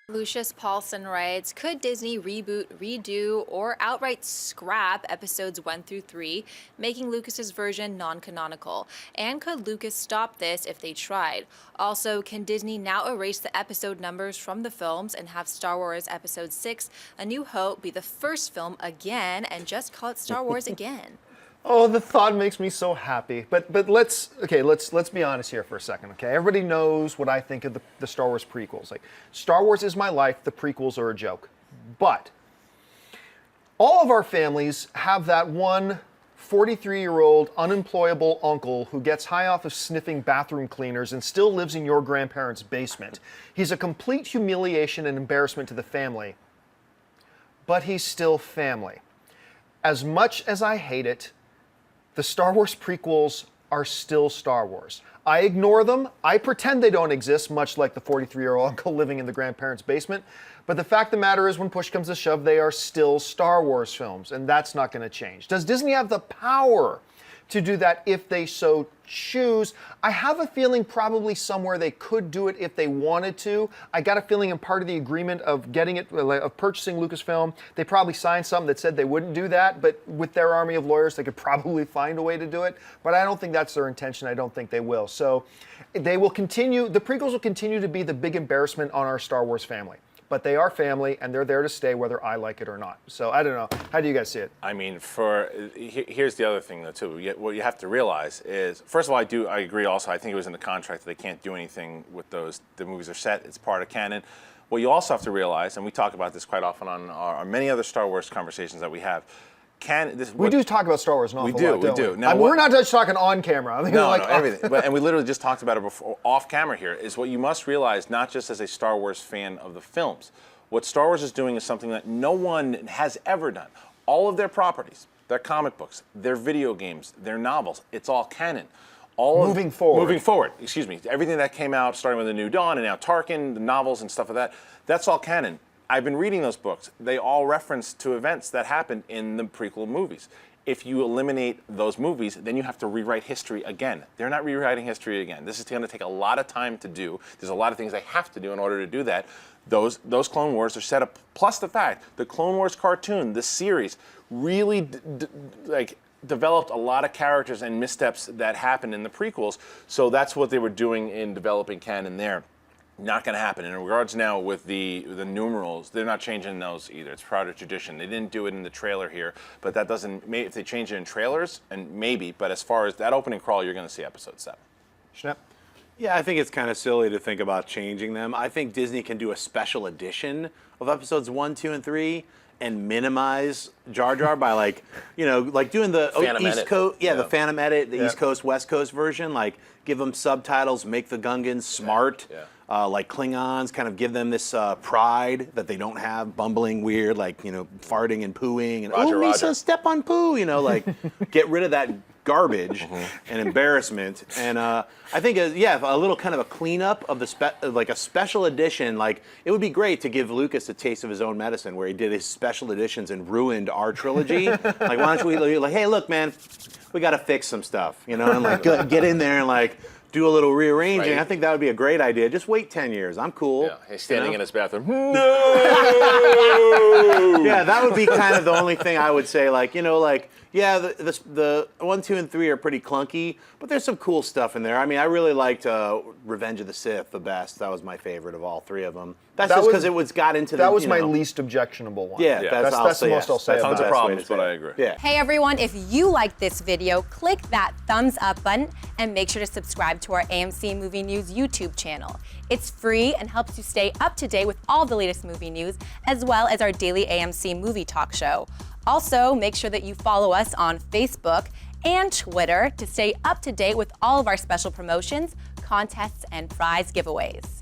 Lucious Paulson writes, could Disney reboot, redo, or outright scrap episodes 1 through 3, making Lucas's version non-canonical? And could Lucas stop this if they tried? Also, can Disney now erase the episode numbers from the films and have Star Wars Episode 6, A New Hope, be the first film again and just call it Star Wars again? Oh, the thought makes me so happy. But let's be honest here for a second, okay? Everybody knows what I think of the Star Wars prequels. Like, Star Wars is my life, the prequels are a joke. But all of our families have that one 43-year-old unemployable uncle who gets high off of sniffing bathroom cleaners and still lives in your grandparents' basement. He's a complete humiliation and embarrassment to the family, but he's still family. As much as I hate it, the Star Wars prequels are still Star Wars. I ignore them. I pretend they don't exist, much like the 43-year-old uncle living in the grandparents' basement. But the fact of the matter is, when push comes to shove, they are still Star Wars films, and that's not going to change. Does Disney have the power to do that if they so choose? I have a feeling probably somewhere they could do it if they wanted to. I got a feeling in part of the agreement of getting it, of purchasing Lucasfilm, they probably signed something that said they wouldn't do that, but with their army of lawyers, they could probably find a way to do it. But I don't think that's their intention. I don't think they will. So they will continue, the prequels will continue to be the big embarrassment on our Star Wars family. But they are family, and they're there to stay whether I like it or not. So I don't know. How do you guys see it? I mean, here's the other thing, though, too. What you have to realize is, first of all, I agree also. I think it was in the contract that they can't do anything with those. The movies are set. It's part of canon. What you also have to realize, and we talk about this quite often on our many other Star Wars conversations that we have, we do talk about Star Wars an awful lot, we do. Now, we're not just talking on camera. I mean, no, everything. And we literally just talked about it before, off camera here, is what you must realize, not just as a Star Wars fan of the films. What Star Wars is doing is something that no one has ever done. All of their properties, their comic books, their video games, their novels, it's all canon. Moving forward, excuse me. Everything that came out, starting with The New Dawn and now Tarkin, the novels and stuff like that, that's all canon. I've been reading those books. They all reference to events that happened in the prequel movies. If you eliminate those movies, then you have to rewrite history again. They're not rewriting history again. This is going to take a lot of time to do. There's a lot of things they have to do in order to do that. Those Clone Wars are set up, plus the fact the Clone Wars cartoon, the series, really developed a lot of characters and missteps that happened in the prequels. So that's what they were doing in developing canon there. Not going to happen. In regards now with the numerals, they're not changing those either. It's part of tradition. They didn't do it in the trailer here, but that doesn't. If they change it in trailers, and maybe. But as far as that opening crawl, you're going to see Episode 7. Schnepp? Yeah, I think it's kind of silly to think about changing them. I think Disney can do a special edition of Episodes 1, 2, and 3 and minimize Jar Jar by like doing the East Coast, the Phantom Edit, the East Coast, West Coast version. Give them subtitles, make the Gungans smart. Yeah. Like Klingons, kind of give them this pride that they don't have, bumbling weird, farting and pooing, and Roger. Lisa, step on poo, get rid of that garbage and embarrassment. And I think, a little kind of a cleanup of a special edition. It would be great to give Lucas a taste of his own medicine, where he did his special editions and ruined our trilogy. Why don't we hey, look, man, we got to fix some stuff, and get in there and do a little rearranging. Right. I think that would be a great idea. Just wait 10 years. I'm cool. Yeah, he's standing in his bathroom. No! Yeah, that would be kind of the only thing I would say. The 1, 2, and 3 are pretty clunky, but there's some cool stuff in there. I mean, I really liked Revenge of the Sith the best. That was my favorite of all 3 of them. That's just because it got into That was my least objectionable one. Yeah, that's the most I'll say. Tons of problems, but I agree. Yeah. Hey everyone, if you liked this video, click that thumbs up button and make sure to subscribe to our AMC Movie News YouTube channel. It's free and helps you stay up to date with all the latest movie news, as well as our daily AMC movie talk show. Also, make sure that you follow us on Facebook and Twitter to stay up to date with all of our special promotions, contests, and prize giveaways.